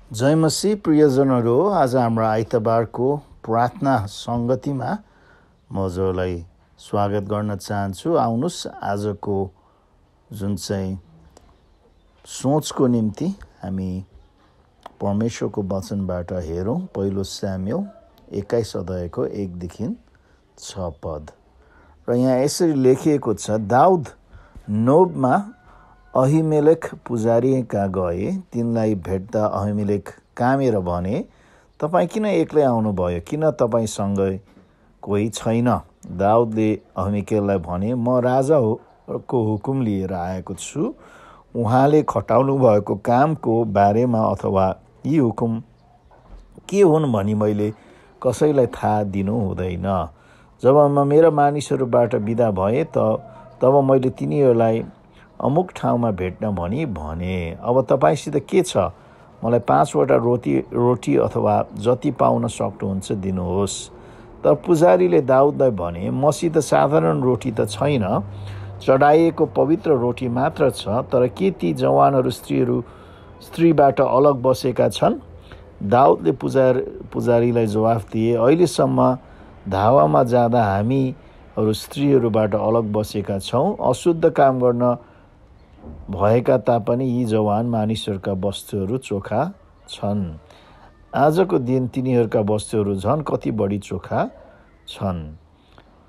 जय मसीह प्रियजनहरू, आज हाम्रो आइतबारको प्रार्थना सङ्गतिमा म हजुरलाई स्वागत गर्न चाहन्छु। आउनुहोस् आजको जुन चाहिँ सोचको निम्ति हामी परमेश्वरको वचनबाट हेरौँ। पहिलो सामुएल 21 अध्यायको 1 - 6 पद। र यहाँ यसरी लेखिएको छ, दाउद नोबमा अहिमेलेक पुजारी कहाँ गए। तिनलाई भेट्दा अहिमेलेक कामेर भने, तपाईँ किन एक्लै आउनुभयो? किन तपाईँसँगै कोही छैन? दाउदले अहिमेलेकलाई भने, म राजाको हुकुम लिएर आएको छु। उहाँले खटाउनु भएको कामको बारेमा अथवा यी हुकुम के हुन् भनी मैले कसैलाई थाहा दिनु हुँदैन। जब म मेरा मानिसहरूबाट बिदा भएँ तब मैले तिनीहरूलाई अमुक ठाउँमा भेट्न भनी भने। अब तपाईँसित के छ? मलाई 5वटा रोटी अथवा जति पाउन सक्नुहुन्छ दिनुहोस्। तर पुजारीले दाउदलाई भने, मसित साधारण रोटी त छैन, चढाइएको पवित्र रोटी मात्र छ। तर के ती जवानहरू स्त्रीबाट अलग बसेका छन्? दाउदले पुजारीलाई जवाफ दिए, अहिलेसम्म धावामा जाँदा हामीहरू स्त्रीहरूबाट अलग बसेका छौँ। अशुद्ध काम गर्न भएका तापनि यी जवान मानिसहरूका वस्तुहरू चोखा छन्। आजको दिन तिनीहरूका वस्तुहरू झन् कति बढी चोखा छन्।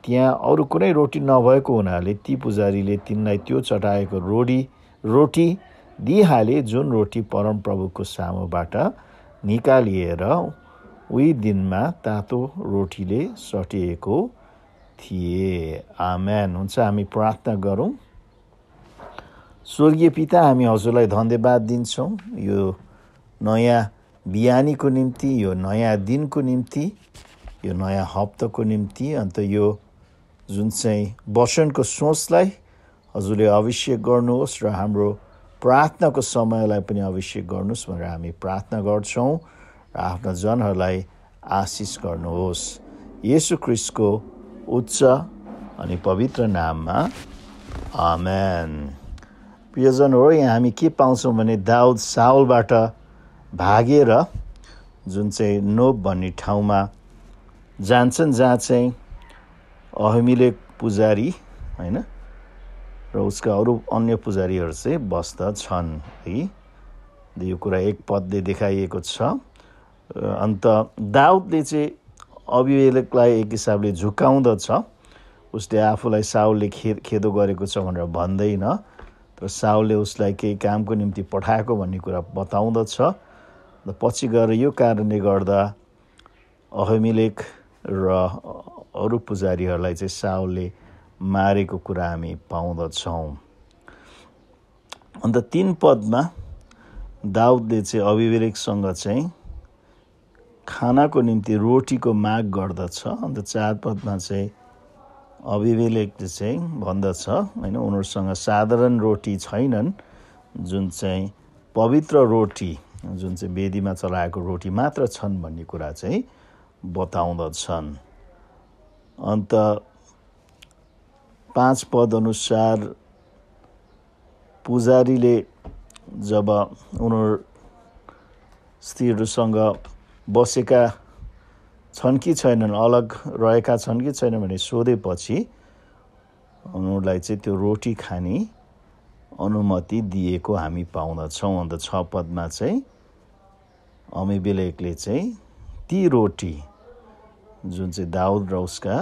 त्यहाँ अरू कुनै रोटी नभएको हुनाले ती पुजारीले तिनलाई त्यो चढाएको रोटी दिइहाले, जुन रोटी परमप्रभुको सामुबाट निकालिएर उही दिनमा तातो रोटीले सटिएको थिए। आमेन। हुन्छ, हामी प्रार्थना गरौँ। स्वर्गीय पिता, हामी हजुरलाई धन्यवाद दिन्छौँ यो नयाँ बिहानीको निम्ति, यो नयाँ दिनको निम्ति, यो नयाँ हप्ताको निम्ति। अन्त यो जुन चाहिँ वचनको सोचलाई हजुरले अभिषेक गर्नुहोस् र हाम्रो प्रार्थनाको समयलाई पनि अभिषेक गर्नुहोस् भनेर हामी प्रार्थना गर्छौँ र आफ्ना जनहरूलाई आशिष गर्नुहोस्। येशू ख्रीष्टको उच्च अनि पवित्र नाममा आमेन। प्रियजन हो, यहाँ हामी के पाउँछौँ भने दाउद साउलबाट भागेर जुन चाहिँ नोब भन्ने ठाउँमा जान्छन्, जहाँ चाहिँ अहिमेलेक पुजारी होइन र उसका अरू अन्य पुजारीहरू चाहिँ बस्दछन् है। यो कुरा 1 पदले देखाइएको छ। अन्त दाउदले चाहिँ अहिमेलेकलाई एक हिसाबले झुकाउँदछ। उसले आफूलाई साउलले खेदो गरेको छ भनेर भन्दैन, तर साउलले उसलाई केही कामको निम्ति पठाएको भन्ने कुरा बताउँदछ। र पछि गएर यो कारणले गर्दा अहिमेलेक र अरू पुजारीहरूलाई चाहिँ साउलले मारेको कुरा हामी पाउँदछौँ। अन्त 3 पदमा दाउदले चाहिँ अहिमेलेकसँग चाहिँ खानाको निम्ति रोटीको माग गर्दछ। अन्त 4 पदमा चाहिँ अहिमेलेकले चाहिँ भन्दछ होइन, उनीहरूसँग साधारण रोटी छैनन्, जुन चाहिँ पवित्र रोटी, जुन चाहिँ वेदीमा चलाएको रोटी मात्र छन् भन्ने कुरा चाहिँ बताउँदछन्। अन्त 5 पद अनुसार पुजारीले जब उनीहरू स्त्रीहरूसँग बसेका छन् कि छैनन्, अलग रहेका छन् कि छैन भने सोधेपछि उनीहरूलाई चाहिँ त्यो रोटी खाने अनुमति दिएको हामी पाउँदछौँ। अन्त 6 पदमा चाहिँ अहिमेलेकले चाहिँ ती रोटी जुन चाहिँ दाउद र उसका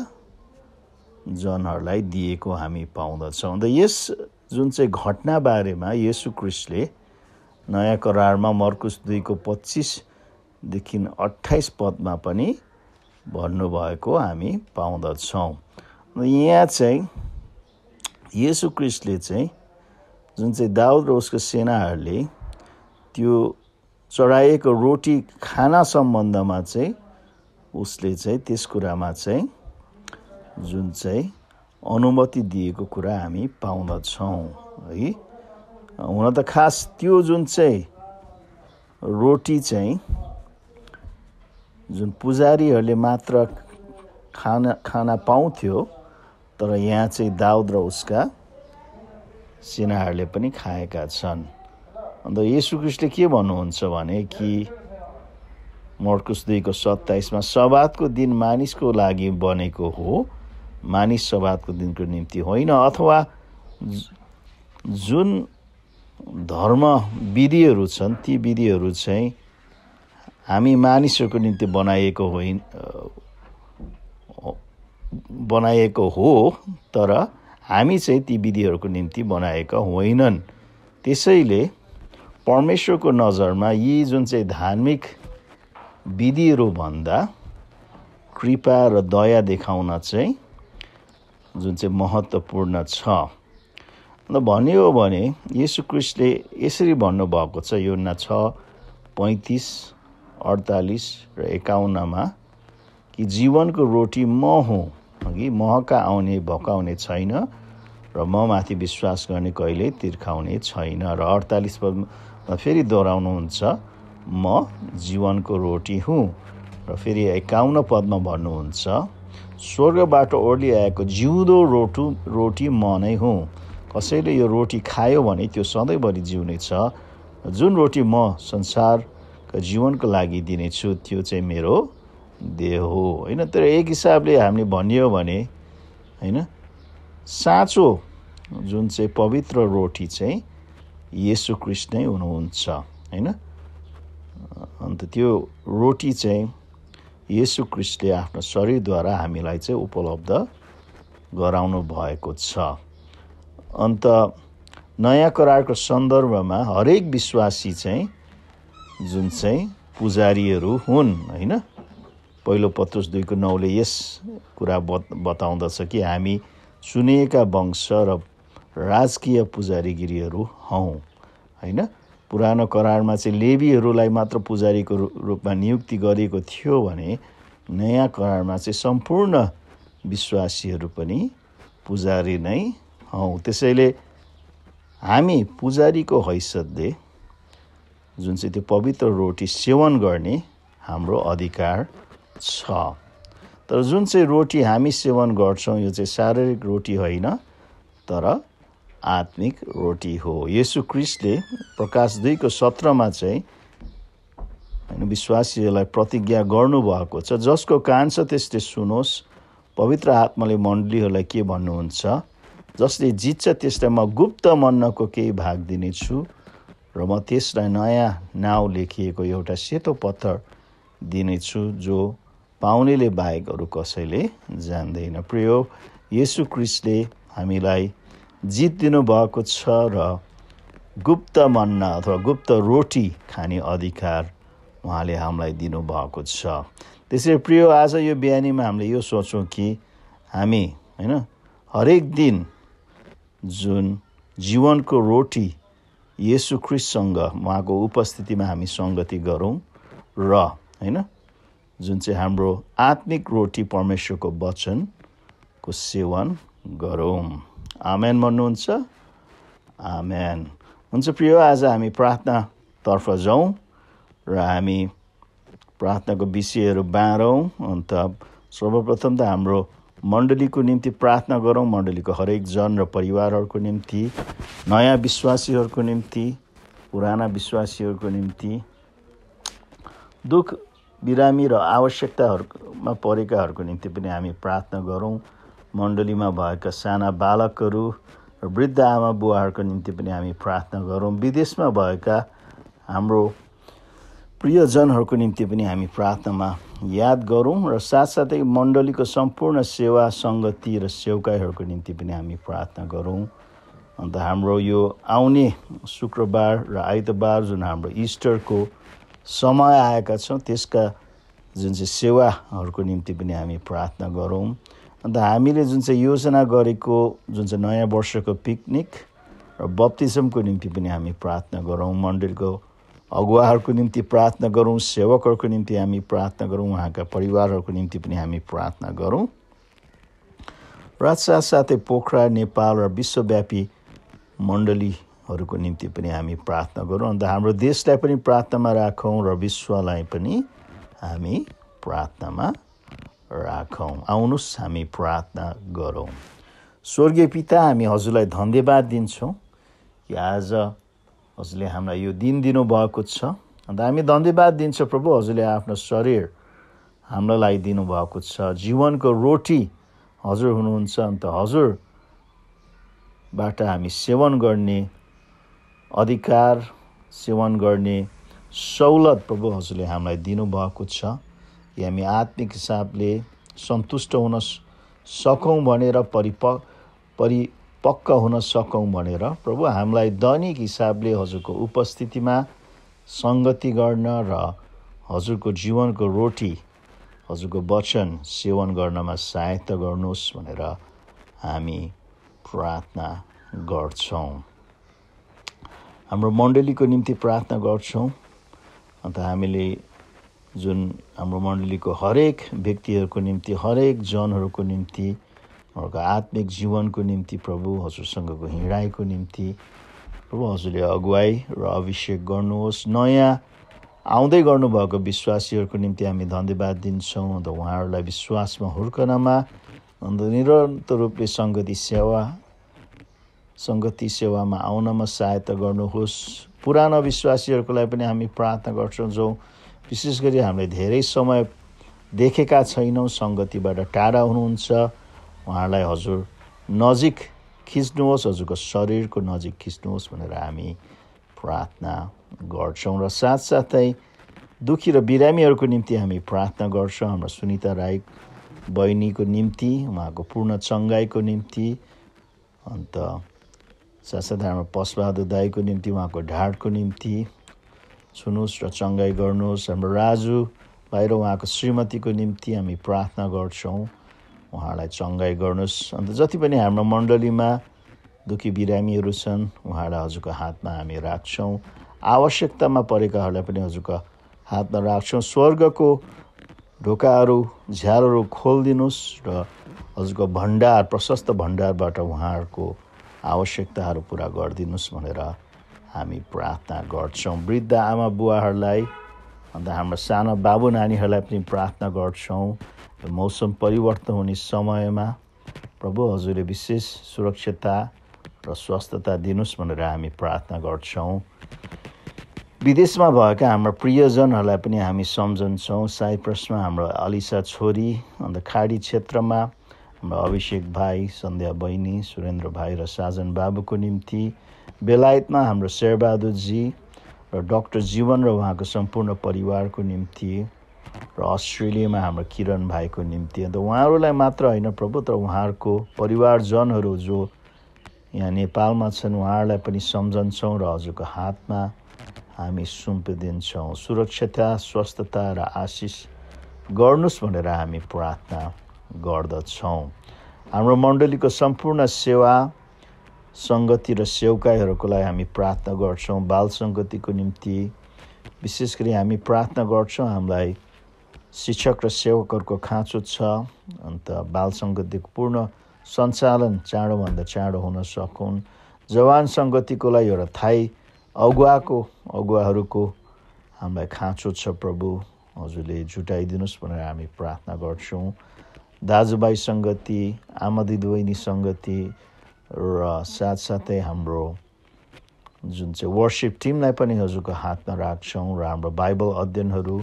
जनहरूलाई दिएको हामी पाउँदछौँ। अन्त यस जुन चाहिँ घटना बारेमा येशू ख्रीष्टले नयाँ करारमा मर्कुस 2:25 - 28 पदमा पनि भन्नुभएको हामी पाउँदछौँ। यहाँ चाहिँ येशू ख्रीष्टले चाहिँ जुन चाहिँ दाउद र उसको सेनाहरूले त्यो चढाइएको रोटी खाना सम्बन्धमा चाहिँ उसले चाहिँ त्यस कुरामा चाहिँ जुन चाहिँ अनुमति दिएको कुरा हामी पाउँदछौँ है। हुन त खास त्यो जुन चाहिँ रोटी चाहिँ जुन पुजारीहरूले मात्र खाना पाउँथ्यो, तर यहाँ चाहिँ दाउद र उसका सेनाहरूले पनि खाएका छन्। अन्त येशू ख्रीष्टले के भन्नुहुन्छ भने कि मर्कुस 2:27 सब्बातको दिन मानिसको लागि बनेको हो, मानिस सब्बातको दिनको निम्ति होइन। अथवा जुन धर्म विधिहरू छन् ती विधिहरू चाहिँ हामी मानिसहरूको निम्ति बनाएको हो, तर हामी चाहिँ ती विधिहरूको निम्ति बनाएका होइनन्। त्यसैले परमेश्वरको नजरमा यी जुन चाहिँ धार्मिक विधिहरू भन्दा कृपा र दया देखाउन चाहिँ जुन चाहिँ महत्त्वपूर्ण छ। भन्यो हो भने येशू ख्रीष्टले यसरी भन्नुभएको छ यूहन्ना 6:35, 48 र 51 कि जीवनको रोटी म हुँ, महका आउने भकाउने छैन र म माथि विश्वास गर्ने कहिल्यै तिर्खाउने छैन। र 48 पदमा फेरि दोहोऱ्याउनुहुन्छ म जीवनको रोटी हुँ। र फेरि 51 पदमा भन्नुहुन्छ स्वर्गबाट ओर्लिआएको जिउँदो रोटी म नै हुँ। कसैले यो रोटी खायो भने त्यो सधैँभरि जिउनेछ। जुन रोटी म संसारका जीवनको लागि दिनेछु त्यो चाहिँ मेरो देह हो, होइन। तर एक हिसाबले हामीले भनियो भने होइन साँचो जुन चाहिँ पवित्र रोटी चाहिँ येशू ख्रीष्ट नै हुनुहुन्छ, होइन। अन्त त्यो रोटी चाहिँ येशू ख्रीष्टले आफ्नो शरीरद्वारा हामीलाई चाहिँ उपलब्ध गराउनु भएको छ। अन्त नयाँ करारको सन्दर्भमा हरेक विश्वासी चाहिँ जुन चाहिँ पुजारीहरू हुन्, होइन। पहिलो पत्रुस 2:9 यस कुरा बताउँदछ कि हामी चुनिएका वंश र राजकीय पुजारीगिरीहरू हौँ, होइन। पुरानो करारमा चाहिँ लेवीहरूलाई मात्र पुजारीको रूपमा नियुक्ति गरिएको थियो भने नयाँ करारमा चाहिँ सम्पूर्ण विश्वासीहरू पनि पुजारी नै हौँ। त्यसैले हामी पुजारीको हैसियतले जुन चाहिँ त्यो पवित्र रोटी सेवन गर्ने हाम्रो अधिकार छ। तर जुन चाहिँ रोटी हामी सेवन गर्छौँ यो चाहिँ शारीरिक रोटी होइन, तर आत्मिक रोटी हो। येशू ख्रीष्टले प्रकाश 2:17 चाहिँ विश्वासीहरूलाई प्रतिज्ञा गर्नुभएको छ, जसको कान छ त्यसले सुनोस्। पवित्र आत्माले मण्डलीहरूलाई के भन्नुहुन्छ, जसले जित्छ त्यसलाई म गुप्त मन्नको केही भाग दिनेछु र म त्यसलाई नयाँ नाउँ लेखिएको एउटा सेतो पत्थर दिनेछु जो पाउनेले बाहेक अरू कसैले जान्दैन। प्रिय येशू ख्रीष्टले हामीलाई जित दिनुभएको छ र गुप्त मन्ना अथवा गुप्त रोटी खाने अधिकार उहाँले हामीलाई दिनुभएको छ। त्यसैले प्रिय आज यो बिहानीमा हामीले यो सोचौँ कि हामी होइन हरेक दिन जुन जीवनको रोटी येशू ख्रीष्टसँग उहाँको उपस्थितिमा हामी सङ्गति गरौँ र होइन जुन चाहिँ हाम्रो आत्मिक रोटी परमेश्वरको वचनको सेवन गरौँ। आमेन भन्नुहुन्छ? आमेन। हुन्छ प्रिय, आज हामी प्रार्थनातर्फ जाउँ र हामी प्रार्थनाको विषयहरू बाँडौँ। अन्त सर्वप्रथम त हाम्रो मण्डलीको निम्ति प्रार्थना गरौँ, मण्डलीको हरेक जन र परिवारहरूको निम्ति, नयाँ विश्वासीहरूको निम्ति, पुराना विश्वासीहरूको निम्ति, दुःख बिरामी र आवश्यकताहरूमा परेकाहरूको निम्ति पनि हामी प्रार्थना गरौँ। मण्डलीमा भएका साना बालकहरू र वृद्ध आमा बुवाहरूको निम्ति पनि हामी प्रार्थना गरौँ। विदेशमा भएका हाम्रो प्रियजनहरूको निम्ति पनि हामी प्रार्थनामा याद गरौँ र साथसाथै मण्डलीको सम्पूर्ण सेवा सङ्गति र सेवकाईहरूको निम्ति पनि हामी प्रार्थना गरौँ। अन्त हाम्रो यो आउने शुक्रबार र आइतबार जुन हाम्रो इस्टरको समय आएका छौँ त्यसका जुन चाहिँ सेवाहरूको निम्ति पनि हामी प्रार्थना गरौँ। अन्त हामीले जुन चाहिँ योजना गरेको जुन चाहिँ नयाँ वर्षको पिकनिक र बप्तिजमको निम्ति पनि हामी प्रार्थना गरौँ। मण्डलीको अगुवाहरूको निम्ति प्रार्थना गरौँ, सेवकहरूको निम्ति हामी प्रार्थना गरौँ, उहाँका परिवारहरूको निम्ति पनि हामी प्रार्थना गरौँ। र साथसाथै पोखरा, नेपाल र विश्वव्यापी मण्डलीहरूको निम्ति पनि हामी प्रार्थना गरौँ। अन्त हाम्रो देशलाई पनि प्रार्थनामा राखौँ र विश्वलाई पनि हामी प्रार्थनामा राखौँ। आउनुहोस् हामी प्रार्थना गरौँ। स्वर्गीय पिता, हामी हजुरलाई धन्यवाद दिन्छौँ कि आज हजुरले हामीलाई यो दिन दिनुभएको छ अन्त हामी धन्यवाद दिन्छौँ प्रभु, हजुरले आफ्नो शरीर हामीलाई दिनुभएको छ। जीवनको रोटी हजुर हुनुहुन्छ। अन्त हजुरबाट हामी सेवन गर्ने अधिकार, सेवन गर्ने सहुलत प्रभु हजुरले हामीलाई दिनुभएको छ कि हामी आत्मिक हिसाबले सन्तुष्ट हुन सकौँ भनेर, परिपक्व हुन सकौँ भनेर प्रभु हामीलाई दैनिक हिसाबले हजुरको उपस्थितिमा सङ्गति गर्न र हजुरको जीवनको रोटी, हजुरको वचन सेवन गर्नमा सहायता गर्नुहोस् भनेर हामी प्रार्थना गर्छौँ। हाम्रो मण्डलीको निम्ति प्रार्थना गर्छौँ। अन्त हामीले जुन हाम्रो मण्डलीको हरेक व्यक्तिहरूको निम्ति, हरेक जनहरूको निम्ति, उहाँहरूको आत्मिक जीवनको निम्ति प्रभु हजुरसँगको हिँडाइको निम्ति प्रभु हजुरले अगुवाई र अभिषेक गर्नुहोस्। नयाँ आउँदै गर्नुभएको विश्वासीहरूको निम्ति हामी धन्यवाद दिन्छौँ। अन्त उहाँहरूलाई विश्वासमा हुर्कनमा अन्त निरन्तर रूपले सङ्गति सेवामा आउनमा सहायता गर्नुहोस्। पुराना विश्वासीहरूको लागि पनि हामी प्रार्थना गर्छौँ जो विशेष गरी हामीले धेरै समय देखेका छैनौँ, सङ्गतिबाट टाढा हुनुहुन्छ, उहाँहरूलाई हजुर नजिक खिच्नुहोस्, हजुरको शरीरको नजिक खिच्नुहोस् भनेर हामी प्रार्थना गर्छौँ। र साथसाथै दुखी र बिरामीहरूको निम्ति हामी प्रार्थना गर्छौँ। हाम्रो सुनिता राई बहिनीको निम्ति, उहाँको पूर्ण चङ्गाइको निम्ति, अन्त साथसाथै हाम्रो पशुबहादुर दाईको निम्ति, उहाँको ढाडको निम्ति छुनुहोस् र चङ्गाइ गर्नुहोस्। हाम्रो राजु भाइ र उहाँको श्रीमतीको निम्ति हामी प्रार्थना गर्छौँ, उहाँलाई चङ्गाइ गर्नुहोस्। अन्त जति पनि हाम्रो मण्डलीमा दुखी बिरामीहरू छन् उहाँलाई हजुरको हातमा हामी राख्छौँ। आवश्यकतामा परेकाहरूलाई पनि हजुरको हातमा राख्छौँ। स्वर्गको ढोकाहरू, झ्यालहरू खोलिदिनुहोस् र हजुरको भण्डार, प्रशस्त भण्डारबाट उहाँहरूको आवश्यकताहरू पुरा गरिदिनुहोस् भनेर हामी प्रार्थना गर्छौँ। वृद्ध आमा बुवाहरूलाई, अन्त हाम्रो सानो बाबु नानीहरूलाई पनि प्रार्थना गर्छौँ। मौसम परिवर्तन हुने समयमा प्रभु हजुरले विशेष सुरक्षता र स्वस्थता दिनुहोस् भनेर हामी प्रार्थना गर्छौँ। विदेशमा भएका हाम्रो प्रियजनहरूलाई पनि हामी सम्झन्छौँ। साइप्रसमा हाम्रो अलिसा छोरी, अन्त खाडी क्षेत्रमा हाम्रो अभिषेक भाइ, सन्ध्या बहिनी, सुरेन्द्र भाइ र साजन बाबुको निम्ति, बेलायतमा हाम्रो शेरबहादुरजी र डाक्टर जीवन र उहाँको सम्पूर्ण परिवारको निम्ति, र अस्ट्रेलियामा हाम्रो किरण भाइको निम्ति। अन्त उहाँहरूलाई मात्र होइन प्रभु, तर उहाँहरूको परिवारजनहरू जो यहाँ नेपालमा छन् उहाँहरूलाई पनि सम्झन्छौँ र हजुरको हातमा हामी सुम्पिदिन्छौँ। सुरक्षता, स्वस्थता र आशिष गर्नुहोस् भनेर हामी प्रार्थना गर्दछौँ। हाम्रो मण्डलीको सम्पूर्ण सेवा, सङ्गति र सेवकाईहरूको लागि हामी प्रार्थना गर्छौँ। बाल सङ्गतिको निम्ति विशेष गरी हामी प्रार्थना गर्छौँ। हामीलाई शिक्षक र सेवकहरूको खाँचो छ, अन्त बाल सङ्गतिको पूर्ण सञ्चालन चाँडोभन्दा चाँडो हुन सकुन्। जवान सङ्गतिको लागि एउटा थाई अगुवाहरूको हामीलाई खाँचो छ प्रभु, हजुरले जुटाइदिनुहोस् भनेर हामी प्रार्थना गर्छौँ। दाजुभाइ सङ्गति, आमा दिदीबहिनी सङ्गति र साथसाथै हाम्रो जुन चाहिँ वर्सिप टिमलाई पनि हजुरको हातमा राख्छौँ। र हाम्रो बाइबल अध्ययनहरू,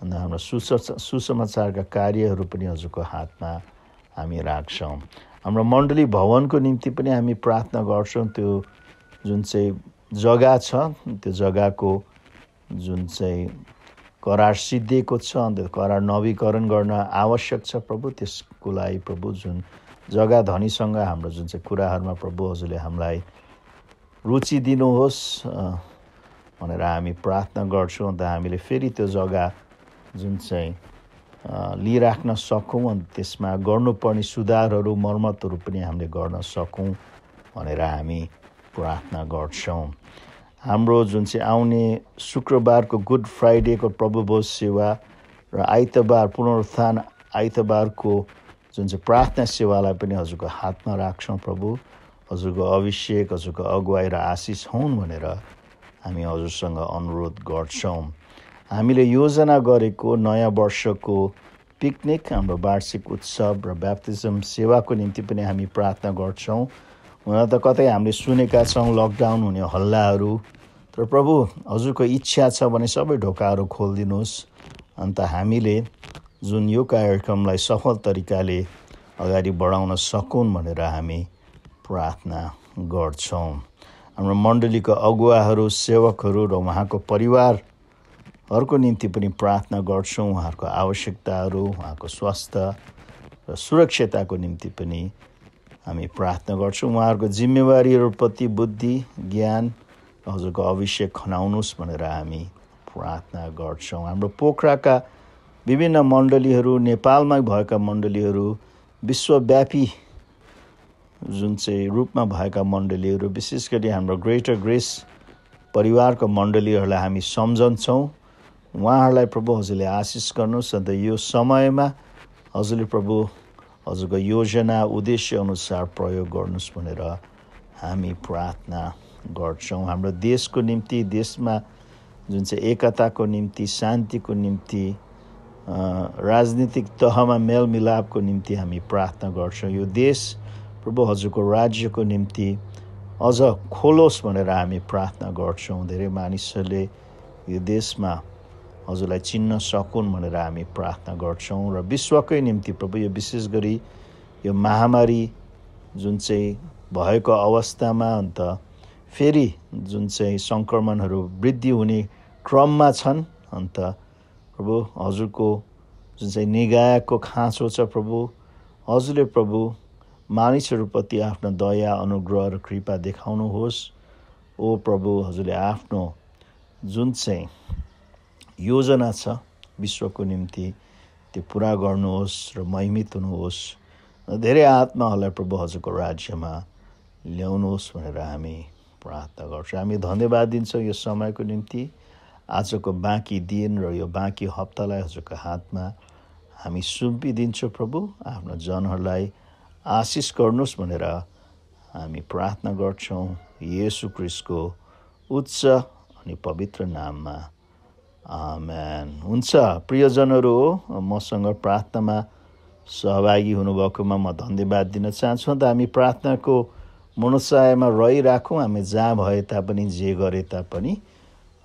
अन्त हाम्रो सुसमाचारका कार्यहरू पनि हजुरको हातमा हामी राख्छौँ। हाम्रो मण्डली भवनको निम्ति पनि हामी प्रार्थना गर्छौँ। त्यो जुन चाहिँ जग्गा छ, त्यो जग्गाको जुन चाहिँ करार सिद्धिएको छ, अन्त करार नवीकरण गर्न आवश्यक छ प्रभु। त्यसको लागि प्रभु जुन जग्गा धनीसँग हाम्रो जुन चाहिँ कुराहरूमा प्रभु हजुरले हामीलाई रुचि दिनुहोस् भनेर हामी प्रार्थना गर्छौँ। अन्त हामीले फेरि त्यो जग्गा जुन चाहिँ लिइराख्न सकौँ, अन्त त्यसमा गर्नुपर्ने सुधारहरू, मर्मतहरू पनि हामीले गर्न सकौँ भनेर हामी प्रार्थना गर्छौँ। हाम्रो जुन चाहिँ आउने शुक्रबारको गुड फ्राइडेको प्रभुभोज सेवा र आइतबार पुनरुत्थान आइतबारको जुन चाहिँ प्रार्थना सेवालाई पनि हजुरको हातमा राख्छौँ प्रभु। हजुरको अभिषेक, हजुरको अगुवाई र आशिष हुन् भनेर हामी हजुरसँग अनुरोध गर्छौँ। हामीले योजना गरेको नयाँ वर्षको पिकनिक, हाम्रो वार्षिक उत्सव र ब्याप्टिजम सेवाको निम्ति पनि हामी प्रार्थना गर्छौँ। हुन त कतै हामीले सुनेका छौँ लकडाउन हुने हल्लाहरू, तर तर प्रभु हजुरको इच्छा छ भने सबै ढोकाहरू खोलिदिनुहोस्। अन्त हामीले जुन यो कार्यक्रमलाई सफल तरिकाले अगाडि बढाउन सकौँ भनेर हामी प्रार्थना गर्छौँ। हाम्रो मण्डलीको अगुवाहरू, सेवकहरू र उहाँको परिवारहरूको निम्ति पनि प्रार्थना गर्छौँ। उहाँहरूको आवश्यकताहरू, उहाँको स्वास्थ्य र सुरक्षितताको निम्ति पनि हामी प्रार्थना गर्छौँ। उहाँहरूको जिम्मेवारीहरूप्रति बुद्धि, ज्ञान र हजुरको अभिषेक खनाउनुहोस् भनेर हामी प्रार्थना गर्छौँ। हाम्रो पोखराका विभिन्न मण्डलीहरू, नेपालमा भएका मण्डलीहरू, विश्वव्यापी जुन चाहिँ रूपमा भएका मण्डलीहरू, विशेष गरी हाम्रो ग्रेटर ग्रेस परिवारको मण्डलीहरूलाई हामी सम्झन्छौँ। उहाँहरूलाई प्रभु हजुरले आशिष गर्नुहोस्। अन्त यो समयमा हजुरले प्रभु हजुरको योजना उद्देश्य अनुसार प्रयोग गर्नुहोस् भनेर हामी प्रार्थना गर्छौँ। हाम्रो देशको निम्ति, देशमा जुन चाहिँ एकताको निम्ति, शान्तिको निम्ति, राजनीतिक तहमा मेलमिलापको निम्ति हामी प्रार्थना गर्छौँ। यो देश प्रभु हजुरको राज्यको निम्ति अझ खोलोस् भनेर हामी प्रार्थना गर्छौँ। धेरै मानिसहरूले यो देशमा हजुरलाई चिन्न सकुन् भनेर हामी प्रार्थना गर्छौँ। र विश्वकै निम्ति प्रभु यो विशेष गरी यो महामारी जुन चाहिँ भएको अवस्थामा अन्त फेरि जुन चाहिँ सङ्क्रमणहरू वृद्धि हुने क्रममा छन्, अन्त प्रभु हजुरको जुन चाहिँ निगाहको खाँचो छ प्रभु, हजुरले प्रभु मानिसहरूप्रति आफ्नो दया, अनुग्रह र कृपा देखाउनुहोस्। ओ प्रभु हजुरले आफ्नो जुन चाहिँ योजना छ विश्वको निम्ति त्यो पुरा गर्नुहोस् र महिमित हुनुहोस्। धेरै आत्माहरूलाई प्रभु हजुरको राज्यमा ल्याउनुहोस् भनेर हामी प्रार्थना गर्छौँ। हामी धन्यवाद दिन्छौँ यो समयको निम्ति। आजको बाँकी दिन र यो बाँकी हप्तालाई हजुरको हातमा हामी सुम्पिदिन्छौँ प्रभु। आफ्नो जनहरूलाई आशिष गर्नुहोस् भनेर हामी प्रार्थना गर्छौँ येशू ख्रीष्टको उच्च अनि पवित्र नाममा, आमेन। हुन्छ प्रियजनहरू, मसँग प्रार्थनामा सहभागी हुनुभएकोमा म धन्यवाद दिन चाहन्छु। अन्त हामी प्रार्थनाको मनोत्साहमा रहिराखौँ। हामी जहाँ भए तापनि, जे गरे तापनि।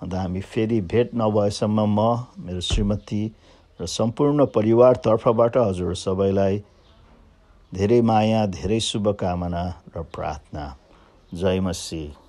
अन्त हामी फेरि भेट नभएसम्म म, मेरो श्रीमती र सम्पूर्ण परिवार तर्फबाट हजुर सबैलाई धेरै माया, धेरै शुभकामना र प्रार्थना। जय मसीह।